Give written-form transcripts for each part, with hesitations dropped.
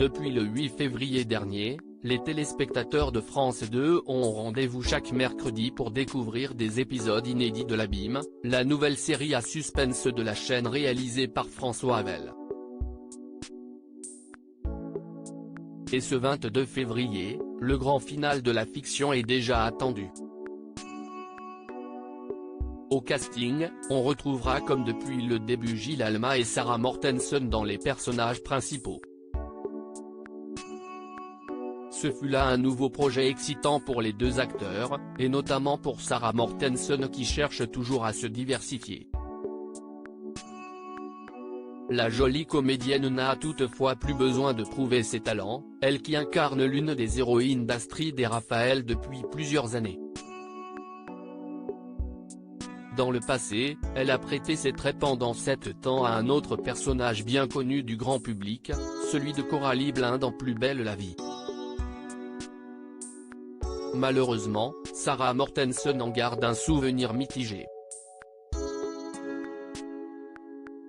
Depuis le 8 février dernier, les téléspectateurs de France 2 ont rendez-vous chaque mercredi pour découvrir des épisodes inédits de l'Abîme, la nouvelle série à suspense de la chaîne réalisée par François Havel. Et ce 22 février, le grand final de la fiction est déjà attendu. Au casting, on retrouvera comme depuis le début Gilles Alma et Sarah Mortensen dans les personnages principaux. Ce fut là un nouveau projet excitant pour les deux acteurs, et notamment pour Sarah Mortensen qui cherche toujours à se diversifier. La jolie comédienne n'a toutefois plus besoin de prouver ses talents, elle qui incarne l'une des héroïnes d'Astrid et Raphaël depuis plusieurs années. Dans le passé, elle a prêté ses traits pendant 7 ans à un autre personnage bien connu du grand public, celui de Coralie Blin dans Plus belle la vie. Malheureusement, Sarah Mortensen en garde un souvenir mitigé.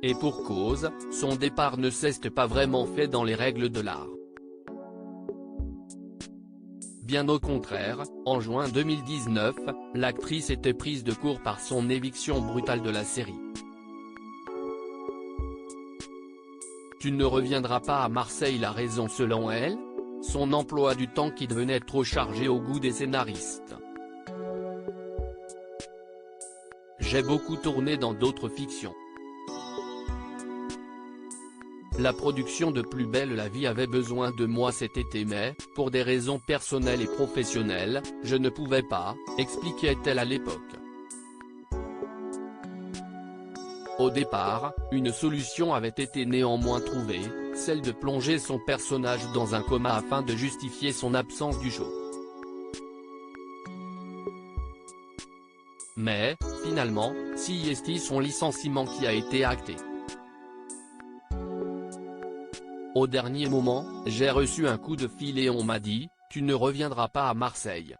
Et pour cause, son départ ne s'est pas vraiment fait dans les règles de l'art. Bien au contraire, en juin 2019, l'actrice était prise de court par son éviction brutale de la série. Tu ne reviendras pas à Marseille. La raison selon elle ? Son emploi du temps qui devenait trop chargé au goût des scénaristes. J'ai beaucoup tourné dans d'autres fictions. La production de Plus belle la vie avait besoin de moi cet été mais, pour des raisons personnelles et professionnelles, je ne pouvais pas, expliquait-elle à l'époque. Au départ, une solution avait été néanmoins trouvée, celle de plonger son personnage dans un coma afin de justifier son absence du show. Mais, finalement, c'est son licenciement qui a été acté. Au dernier moment, j'ai reçu un coup de fil et on m'a dit, tu ne reviendras pas à Marseille.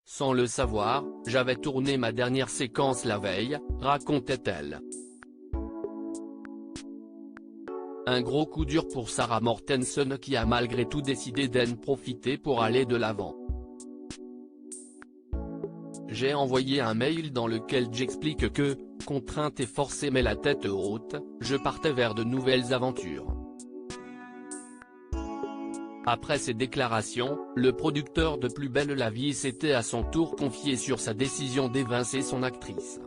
Sans le savoir, j'avais tourné ma dernière séquence la veille, racontait-elle. Un gros coup dur pour Sarah Mortensen qui a malgré tout décidé d'en profiter pour aller de l'avant. J'ai envoyé un mail dans lequel j'explique que, contrainte et forcée mais la tête haute, je partais vers de nouvelles aventures. Après ces déclarations, le producteur de Plus belle la vie s'était à son tour confié sur sa décision d'évincer son actrice.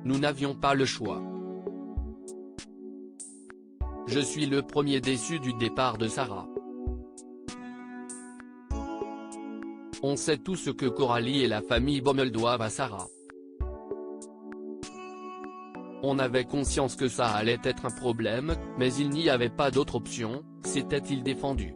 Nous n'avions pas le choix. Je suis le premier déçu du départ de Sarah. On sait tout ce que Coralie et la famille Bommel doivent à Sarah. On avait conscience que ça allait être un problème, mais il n'y avait pas d'autre option, s'était-il défendu.